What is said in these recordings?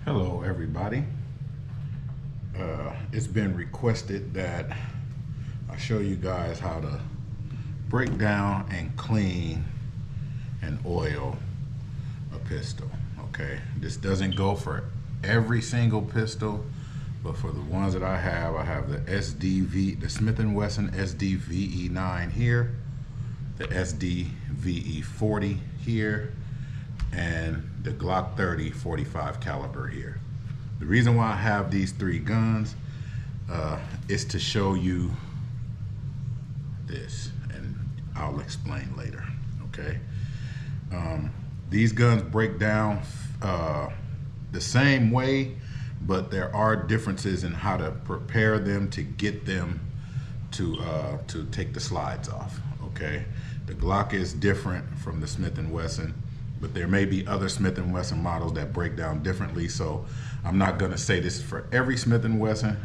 Hello everybody. It's been requested that I show you guys how to break down and clean and oil a pistol. Okay, this doesn't go for every single pistol, but for the ones that I have the SDVE, the Smith & Wesson SDVE 9 here, the SDVE 40 here, and the Glock 30 45 caliber here. The reason why I have these three guns is to show you this, and I'll explain later. Okay, these guns break down the same way, but there are differences in how to prepare them to get them to take the slides off. Okay, the Glock is different from the Smith & Wesson, but there may be other Smith & Wesson models that break down differently. So I'm not gonna say this is for every Smith & Wesson,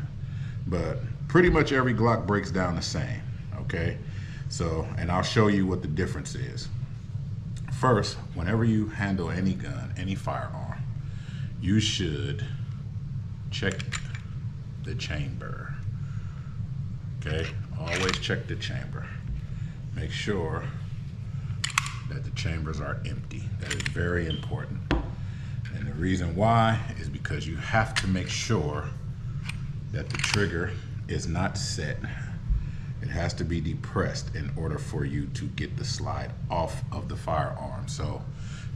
but pretty much every Glock breaks down the same, okay? So, and I'll show you what the difference is. First, whenever you handle any gun, any firearm, you should check the chamber, okay? Always check the chamber. Make sure that the chambers are empty. That is very important. And the reason why is because you have to make sure that the trigger is not set. It has to be depressed in order for you to get the slide off of the firearm. So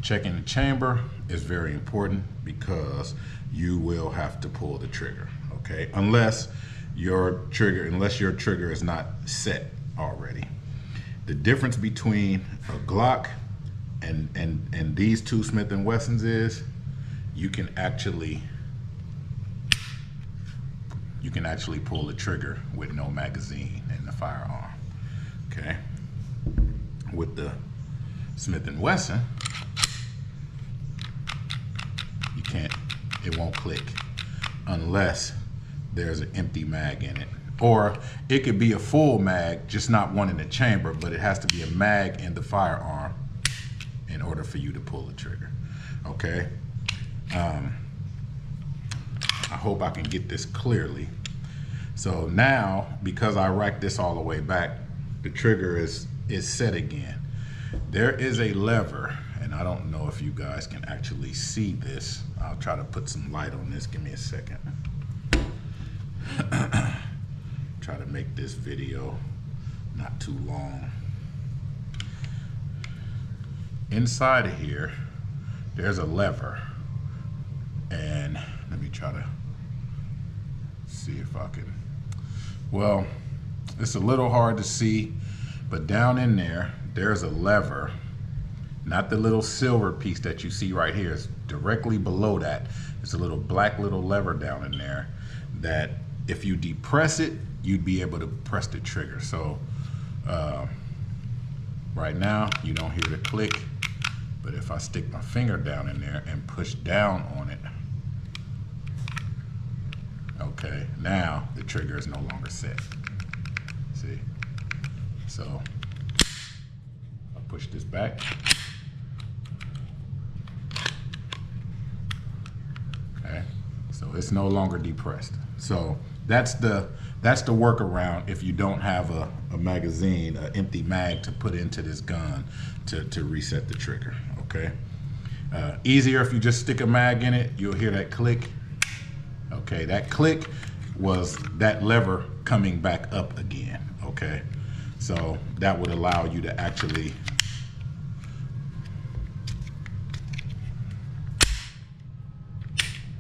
checking the chamber is very important because you will have to pull the trigger, okay? Unless your trigger is not set already. The difference between a Glock and these two Smith & Wessons is you can actually pull the trigger with no magazine in the firearm. Okay, with the Smith & Wesson, you can't. It won't click unless there's an empty mag in it. Or it could be a full mag, just not one in the chamber, but it has to be a mag in the firearm in order for you to pull the trigger, okay? I hope I can get this clearly. So now, because I racked this all the way back, the trigger is set again. There is a lever, and I don't know if you guys can actually see this. I'll try to put some light on this. Give me a second. Try to make this video not too long. Inside of here, there's a lever, and let me try to see if I can. Well, it's a little hard to see, but down in there, there's a lever. Not the little silver piece that you see right here. It's directly below that. It's a little black little lever down in there that if you depress it, you'd be able to press the trigger. So right now you don't hear the click, but if I stick my finger down in there and push down on it, okay, now the trigger is no longer set. See? So I'll push this back. Okay, so it's no longer depressed. So that's the workaround if you don't have a magazine, an empty mag to put into this gun to reset the trigger, okay? Easier if you just stick a mag in it, you'll hear that click. Okay, that click was that lever coming back up again, okay? So that would allow you to actually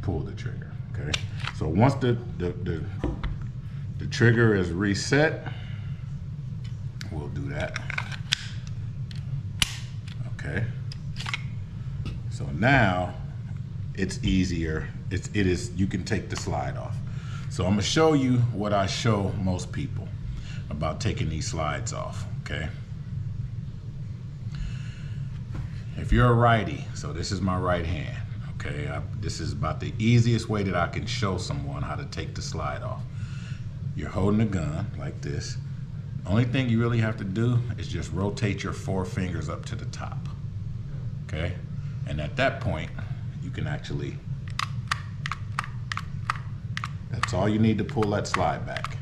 pull the trigger, okay? So once the trigger is reset, we'll do that. Okay. So now it's easier. You can take the slide off. So I'm gonna show you what I show most people about taking these slides off, okay? If you're a righty, so this is my right hand, okay? This is about the easiest way that I can show someone how to take the slide off. You're holding a gun like this. Only thing you really have to do is just rotate your 4 fingers up to the top, okay? And at that point, you can actually That's all you need to pull that slide back.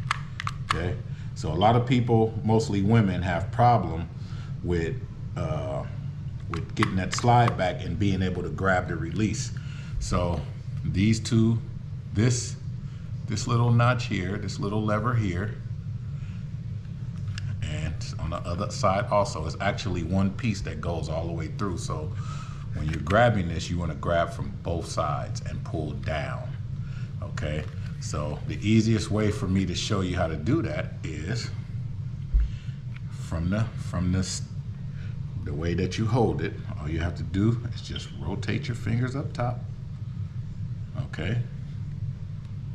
Okay, so a lot of people, mostly women, have problem with getting that slide back and being able to grab the release. So these two, this little notch here, this little lever here, and on the other side also, it's actually one piece that goes all the way through. So when you're grabbing this, you want to grab from both sides and pull down. Okay, so the easiest way for me to show you how to do that is from the way that you hold it. All you have to do is just rotate your fingers up top. Okay,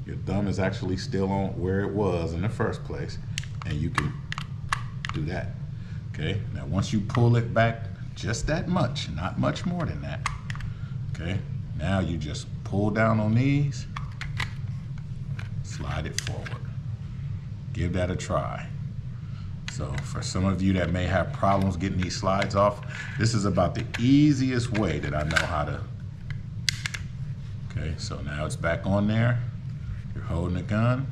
your thumb is actually still on where it was in the first place, and you can do that. Okay, now once you pull it back just that much, not much more than that, okay, now you just pull down on these, slide it forward. Give that a try. So for some of you that may have problems getting these slides off, this is about the easiest way that I know how to. Okay, so now it's back on there. You're holding the gun.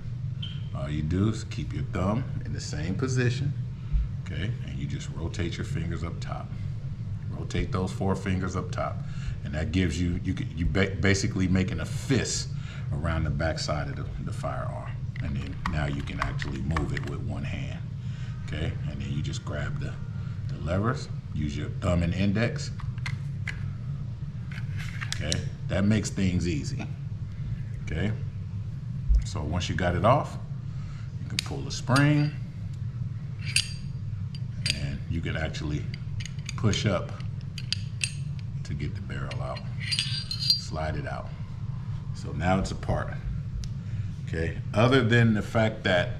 All you do is keep your thumb in the same position. Okay, and you just rotate your fingers up top. Rotate those 4 fingers up top, and that gives you, basically making a fist around the back side of the firearm. And then now you can actually move it with one hand. Okay, and then you just grab the levers, use your thumb and index. Okay, that makes things easy. Okay, so once you got it off, you can pull the spring, and you can actually push up to get the barrel out. Slide it out. So now it's apart. Okay, other than the fact that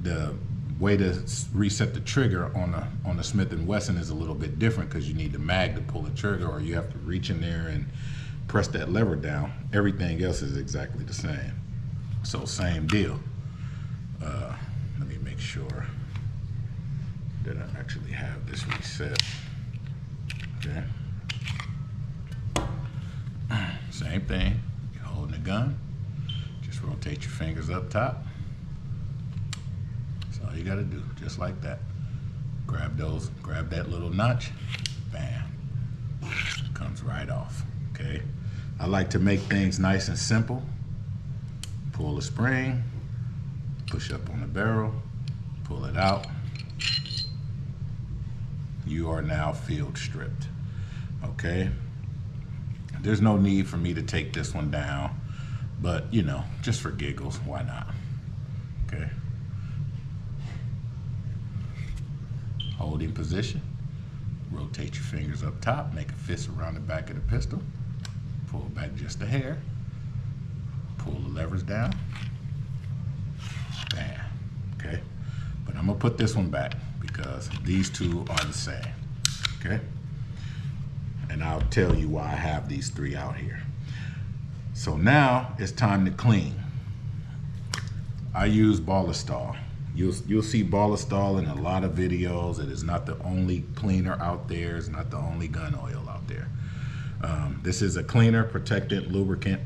the way to reset the trigger on the Smith & Wesson is a little bit different, because you need the mag to pull the trigger, or you have to reach in there and press that lever down. Everything else is exactly the same. So same deal. Let me make sure that I actually have this reset. Okay. Same thing. You're holding the gun. Just rotate your fingers up top. That's all you got to do, just like that. Grab that little notch. Bam. Comes right off. Okay. I like to make things nice and simple. Pull the spring, push up on the barrel, pull it out. You are now field stripped. Okay. There's no need for me to take this one down, but you know, just for giggles, why not? Okay. Holding position. Rotate your fingers up top, make a fist around the back of the pistol. Pull back just a hair. Pull the levers down. Bam. Okay. But I'm gonna put this one back because these two are the same. Okay. And I'll tell you why I have these 3 out here. So now it's time to clean. I use Ballistol. You'll see Ballistol in a lot of videos. It is not the only cleaner out there. It's not the only gun oil out there. This is a cleaner, protectant, lubricant,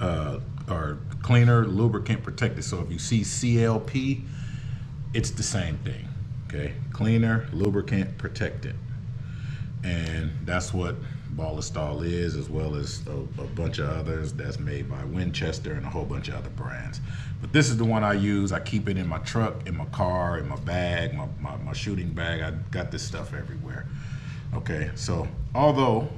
or cleaner, lubricant, protectant. So if you see CLP, it's the same thing. Okay, cleaner, lubricant, protectant. And that's what Ballistol is, as well as a bunch of others that's made by Winchester and a whole bunch of other brands. But this is the one I use. I keep it in my truck, in my car, in my bag, my shooting bag. I got this stuff everywhere. Okay, so although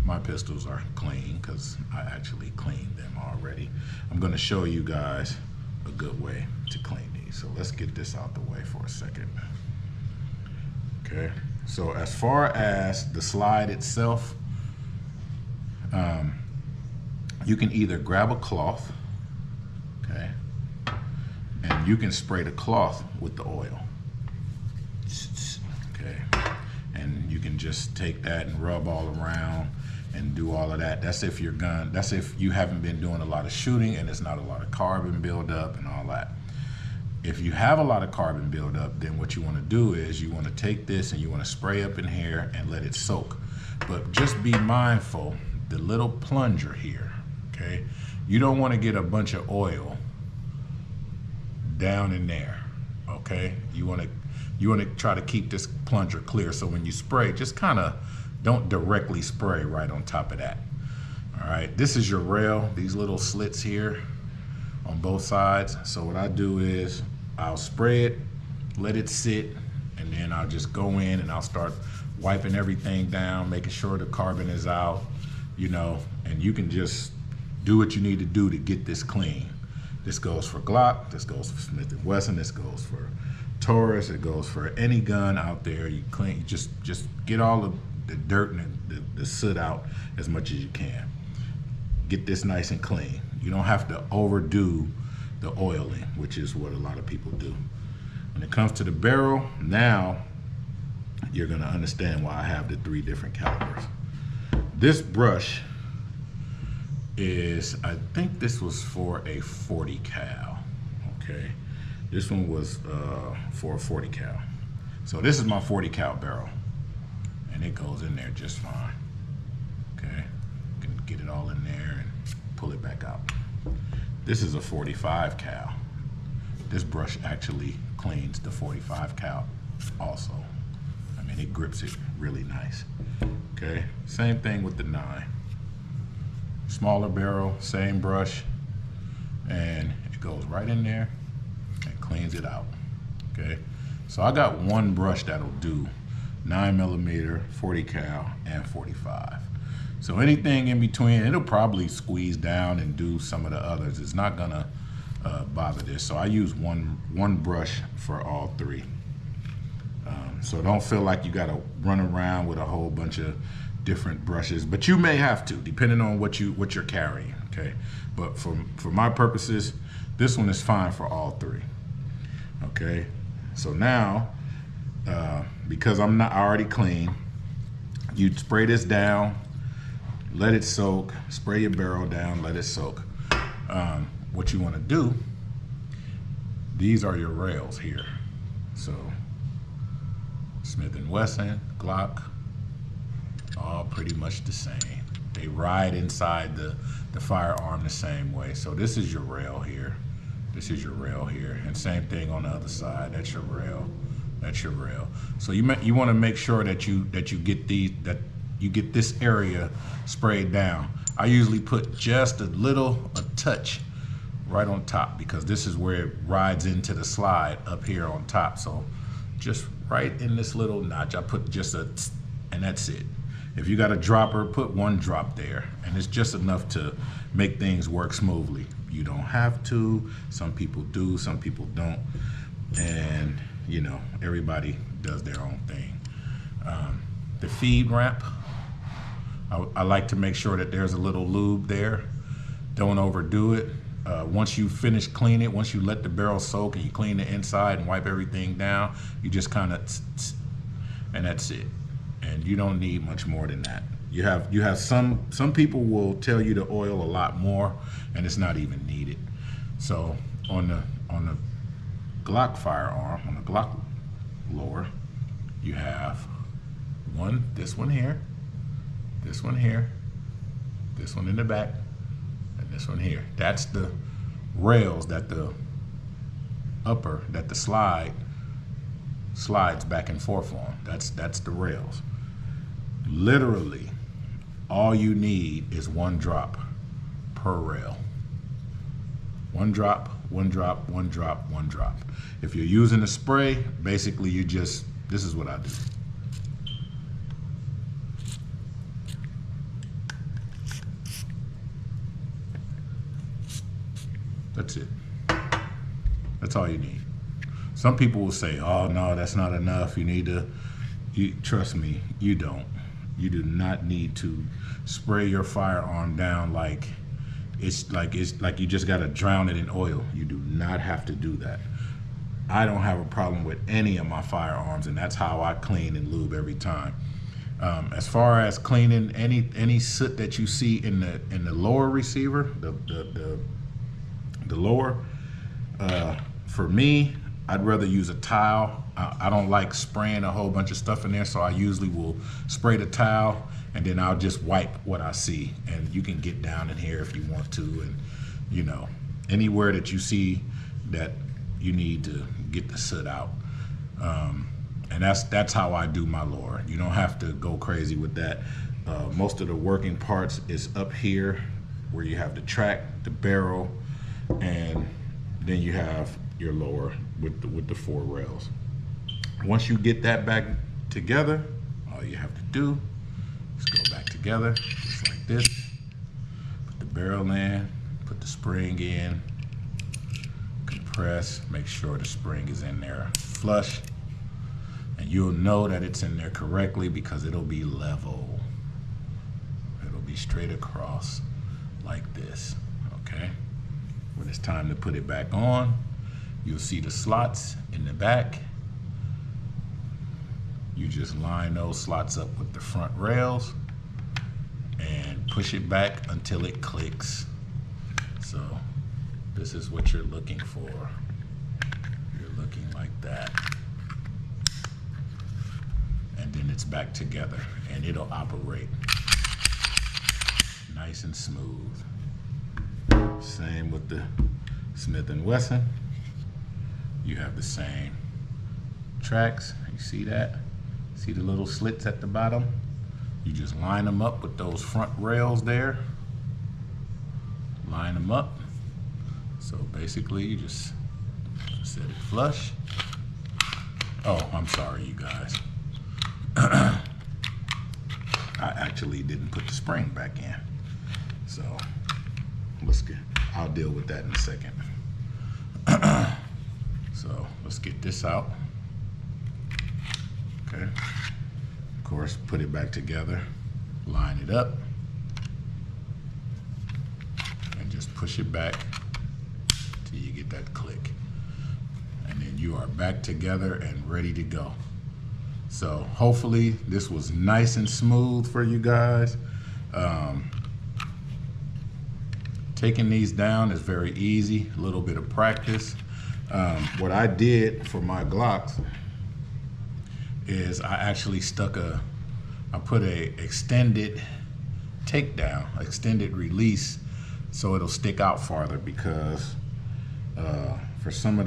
my pistols are clean, because I actually cleaned them already, I'm going to show you guys a good way to clean these. So let's get this out the way for a second. Okay. So as far as the slide itself, you can either grab a cloth, okay, and you can spray the cloth with the oil, okay, and you can just take that and rub all around and do all of that. That's if your gun, that's if you haven't been doing a lot of shooting and it's not a lot of carbon buildup and all that. If you have a lot of carbon buildup, then what you want to do is you want to take this and you want to spray up in here and let it soak. But just be mindful, the little plunger here, okay? You don't want to get a bunch of oil down in there, okay? You want to try to keep this plunger clear, so when you spray, just kind of don't directly spray right on top of that. All right, this is your rail, these little slits here on both sides. So what I do is I'll spray it, let it sit, and then I'll just go in and I'll start wiping everything down, making sure the carbon is out, you know, and you can just do what you need to do to get this clean. This goes for Glock, this goes for Smith & Wesson, this goes for Taurus, it goes for any gun out there. You clean, you just get all of the dirt and the soot out as much as you can. Get this nice and clean. You don't have to overdo the oiling, which is what a lot of people do. When it comes to the barrel, now you're gonna understand why I have the 3 different calibers. This brush is, I think this was for a 40 cal, okay? This one was for a 40 cal. So this is my 40 cal barrel, and it goes in there just fine, okay? You can get it all in there and pull it back out. This is a 45 cal. This brush actually cleans the 45 cal also. I mean, it grips it really nice, okay? Same thing with the 9. Smaller barrel, same brush, and it goes right in there and cleans it out, okay? So I got one brush that'll do 9mm, 40 cal, and 45. So anything in between, it'll probably squeeze down and do some of the others. It's not gonna bother this. So I use one brush for all 3. So don't feel like you gotta run around with a whole bunch of different brushes, but you may have to, depending on what you're carrying, okay? But for my purposes, this one is fine for all 3, okay? So now, because I already clean, you spray this down, let it soak, spray your barrel down, let it soak. What you wanna do, these are your rails here. So, Smith & Wesson, Glock, all pretty much the same. They ride inside the firearm the same way. So this is your rail here. This is your rail here. And same thing on the other side. That's your rail. That's your rail. So you want to make sure that you get you get this area sprayed down. I usually put just a touch right on top, because this is where it rides into the slide up here on top. So just right in this little notch, I put just and that's it. If you got a dropper, put 1 drop there, and it's just enough to make things work smoothly. You don't have to. Some people do, some people don't, and you know, everybody does their own thing. The feed ramp, I like to make sure that there's a little lube there. Don't overdo it. Once you finish cleaning it, once you let the barrel soak and you clean the inside and wipe everything down, you just kind of, and that's it. And you don't need much more than that. You have some people will tell you to oil a lot more, and it's not even needed. So on the Glock firearm, on the Glock lower, you have this one here, this one here, this one in the back, and this one here. That's the rails that the slide slides back and forth on. That's the rails. Literally, all you need is 1 drop per rail. 1 drop, 1 drop, 1 drop, 1 drop. If you're using a spray, basically this is what I do. That's it. That's all you need. Some people will say, oh no, that's not enough. You need to, trust me, you don't. You do not need to spray your firearm down like it's like you just gotta drown it in oil. You do not have to do that. I don't have a problem with any of my firearms, and that's how I clean and lube every time. As far as cleaning any soot that you see in the lower receiver, the lower, for me, I'd rather use a towel. I don't like spraying a whole bunch of stuff in there, so I usually will spray the towel and then I'll just wipe what I see. And you can get down in here if you want to and you know, anywhere that you see that you need to get the soot out. And that's how I do my lure. You don't have to go crazy with that. Most of the working parts is up here where you have the track, the barrel, and then you have your lower with the 4 rails. Once you get that back together, all you have to do is go back together just like this. Put the barrel in, put the spring in, compress, make sure the spring is in there flush, and you'll know that it's in there correctly because it'll be level. It'll be straight across like this, okay? When it's time to put it back on, you'll see the slots in the back. You just line those slots up with the front rails and push it back until it clicks. So this is what you're looking for. You're looking like that. And then it's back together and it'll operate nice and smooth. Same with the Smith & Wesson. You have the same tracks. You see that? See the little slits at the bottom? You just line them up with those front rails there. Line them up. So basically you just set it flush. Oh, I'm sorry, you guys. I actually didn't put the spring back in. So I'll deal with that in a second. So let's get this out. Okay. Of course, put it back together, line it up, and just push it back till you get that click. And then you are back together and ready to go. So hopefully this was nice and smooth for you guys. Taking these down is very easy, a little bit of practice. What I did for my Glocks is I actually I put a extended takedown, extended release, so it'll stick out farther, because for some of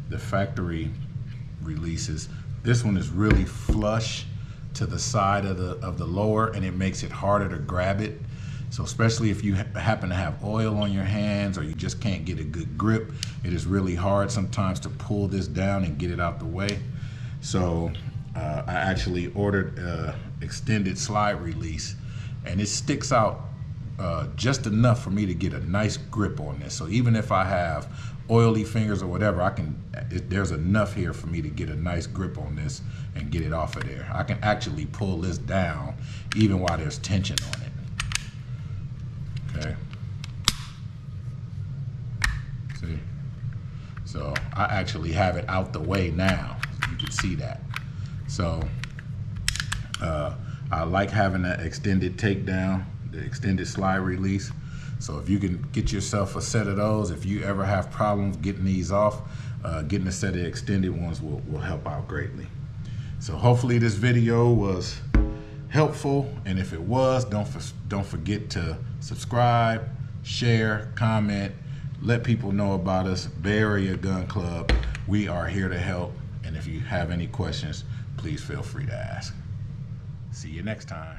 the factory releases, this one is really flush to the side of the lower, and it makes it harder to grab it. So especially if you happen to have oil on your hands or you just can't get a good grip, it is really hard sometimes to pull this down and get it out the way. So I actually ordered extended slide release, and it sticks out just enough for me to get a nice grip on this. So even if I have oily fingers or whatever, there's enough here for me to get a nice grip on this and get it off of there. I can actually pull this down even while there's tension on it. Okay. See? So I actually have it out the way now. You can see that. So I like having that extended takedown, the extended slide release. So if you can get yourself a set of those, if you ever have problems getting these off, getting a set of extended ones will help out greatly. So hopefully this video was helpful, and if it was, don't forget to subscribe, share, comment, let people know about us. Bay Area Gun Club, we are here to help, and if you have any questions, please feel free to ask. See you next time.